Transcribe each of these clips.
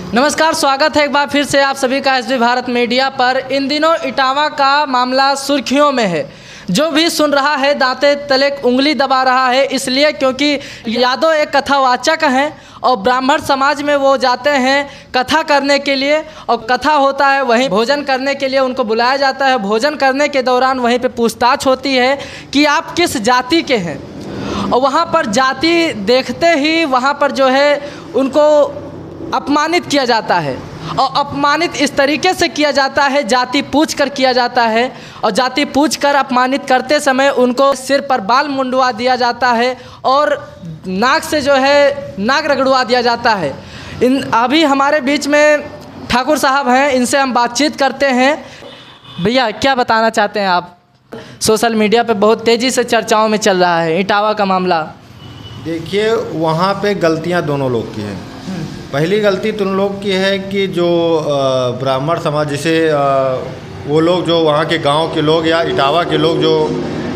नमस्कार, स्वागत है एक बार फिर से आप सभी का एसबी भारत मीडिया पर। इन दिनों इटावा का मामला सुर्खियों में है। जो भी सुन रहा है दांते तले उंगली दबा रहा है, इसलिए क्योंकि यादव एक कथावाचक हैं और ब्राह्मण समाज में वो जाते हैं कथा करने के लिए, और कथा होता है वहीं भोजन करने के लिए उनको बुलाया जाता है। भोजन करने के दौरान वहीं पे पूछताछ होती है कि आप किस जाति के हैं, और वहाँ पर जाति देखते ही वहाँ पर जो है उनको अपमानित किया जाता है। और अपमानित इस तरीके से किया जाता है, जाति पूछ कर किया जाता है, और जाति पूछ कर अपमानित करते समय उनको सिर पर बाल मुंडवा दिया जाता है और नाक से जो है नाक रगड़वा दिया जाता है। अभी हमारे बीच में ठाकुर साहब हैं, इनसे हम बातचीत करते हैं। भैया, क्या बताना चाहते हैं आप? सोशल मीडिया पे बहुत तेज़ी से चर्चाओं में चल रहा है इटावा का मामला। देखिए, वहाँ पे गलतियाँ दोनों लोग की हैं। पहली गलती तुम लोग की है कि जो ब्राह्मण समाज, जिसे वो लोग जो वहाँ के गांव के लोग या इटावा के लोग जो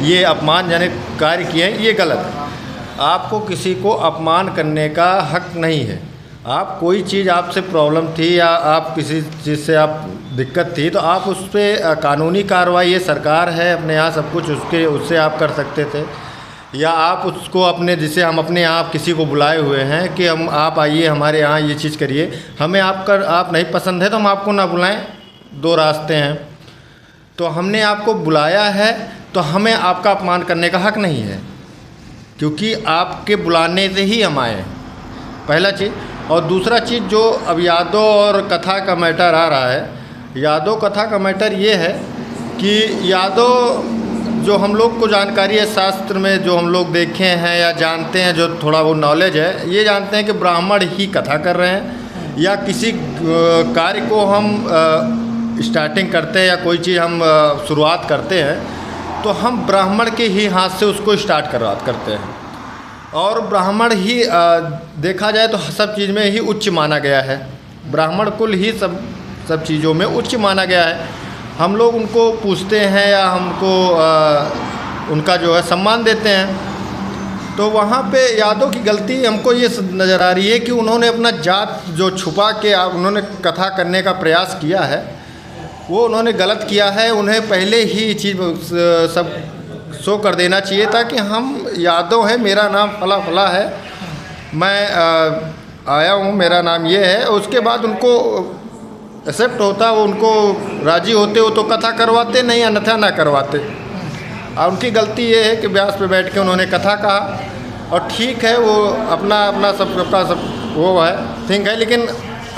ये अपमानजनक कार्य किए हैं, ये गलत है। आपको किसी को अपमान करने का हक नहीं है। आप कोई चीज़ आपसे प्रॉब्लम थी या आप किसी चीज़ से आप दिक्कत थी तो आप उस पर कानूनी कार्रवाई, ये सरकार है अपने यहाँ सब कुछ, उससे आप कर सकते थे। या आप उसको अपने, जिसे हम अपने यहाँ किसी को बुलाए हुए हैं कि हम आप आइए हमारे यहाँ ये चीज़ करिए, हमें आप नहीं पसंद है तो हम आपको ना बुलाएं। दो रास्ते हैं। तो हमने आपको बुलाया है तो हमें आपका अपमान करने का हक नहीं है, क्योंकि आपके बुलाने से ही हम आए हैं, पहला चीज़। और दूसरा चीज़, जो अब यादव और कथा का मैटर आ रहा है, यादव कथा का मैटर ये है कि यादव, जो हम लोग को जानकारी है शास्त्र में, जो हम लोग देखे हैं या जानते हैं, जो थोड़ा वो नॉलेज है, ये जानते हैं कि ब्राह्मण ही कथा कर रहे हैं या किसी कार्य को हम स्टार्टिंग करते हैं या कोई चीज़ हम शुरुआत करते हैं तो हम ब्राह्मण के ही हाथ से उसको स्टार्ट करते हैं। और ब्राह्मण ही देखा जाए तो सब चीज़ में ही उच्च माना गया है। ब्राह्मण कुल ही सब चीज़ों में उच्च माना गया है। हम लोग उनको पूछते हैं या हमको उनका जो है सम्मान देते हैं। तो वहाँ पे यादव की गलती हमको ये नज़र आ रही है कि उन्होंने अपना जात जो छुपा के उन्होंने कथा करने का प्रयास किया है, वो उन्होंने गलत किया है। उन्हें पहले ही चीज़ सब शो कर देना चाहिए था कि हम यादव हैं, मेरा नाम फला फला है, मैं आया हूँ, मेरा नाम ये है। उसके बाद उनको एक्सेप्ट होता, वो उनको राज़ी होते हो तो कथा करवाते, नहीं अन्यथा ना करवाते। और उनकी गलती ये है कि व्यास पे बैठ के उन्होंने कथा कहा, और ठीक है, वो अपना सबका सब वो है थिंक है, लेकिन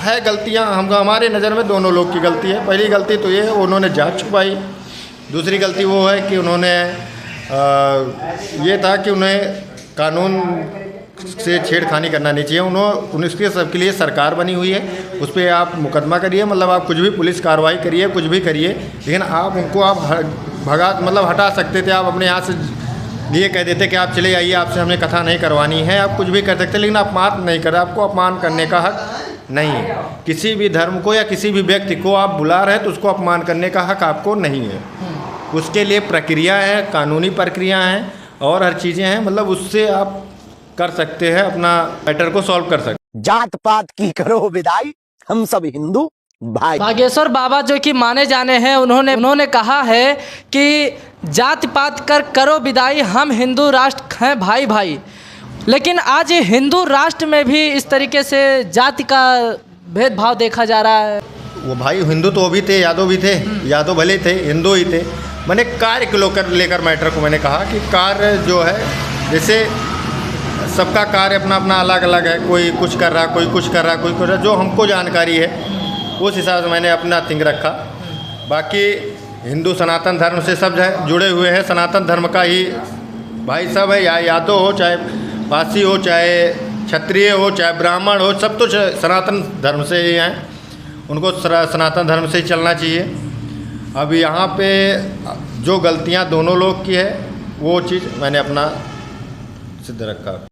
है गलतियाँ हमारे नज़र में दोनों लोग की गलती है। पहली गलती तो ये है, उन्होंने जात छुपाई। दूसरी गलती वो है कि उन्होंने ये था कि उन्हें कानून से छेड़खानी करना नहीं चाहिए। उनके सबके लिए सरकार बनी हुई है, उस पर आप मुकदमा करिए, मतलब आप कुछ भी पुलिस कार्रवाई करिए, कुछ भी करिए, लेकिन आप उनको हटा सकते थे। आप अपने यहाँ से ये कह देते कि आप चले आइए, आपसे हमें कथा नहीं करवानी है, आप कुछ भी कर सकते, लेकिन अपमान नहीं कर, आपको अपमान करने का हक नहीं है। किसी भी धर्म को या किसी भी व्यक्ति को आप बुला रहे हैं तो उसको अपमान करने का हक आपको नहीं है। उसके लिए प्रक्रिया है, कानूनी प्रक्रिया हैं और हर चीज़ें हैं, मतलब उससे आप कर सकते हैं, अपना मैटर को सॉल्व कर सकते। जात पात की करो विदाई, हम सब हिंदू भाई। बागेश्वर बाबा जो कि माने जाने हैं, उन्होंने कहा है कि जात पात कर करो विदाई, हम हिंदू राष्ट्र हैं भाई भाई। लेकिन आज हिंदू राष्ट्र में भी इस तरीके से जाति का भेदभाव देखा जा रहा है। वो भाई हिंदू तो भी थे, यादव भी थे, यादव भले थे, हिंदू ही थे। मैंने कार्य को लेकर मैटर को मैंने कहा कि कार्य जो है, जैसे सबका कार्य अपना अपना अलग अलग है, कोई कुछ कर रहा, कोई कुछ कर रहा, कोई कुछ, जो हमको जानकारी है उस हिसाब से मैंने अपना थिंक रखा। बाकी हिंदू सनातन धर्म से सब जुड़े हुए हैं, सनातन धर्म का ही भाई सब है, या यादव हो, चाहे पासी हो, चाहे क्षत्रिय हो, चाहे ब्राह्मण हो, सब तो सनातन धर्म से ही हैं, उनको सनातन धर्म से ही चलना चाहिए। अब यहाँ पे जो गलतियाँ दोनों लोग की है, वो चीज़ मैंने अपना सिद्ध रखा।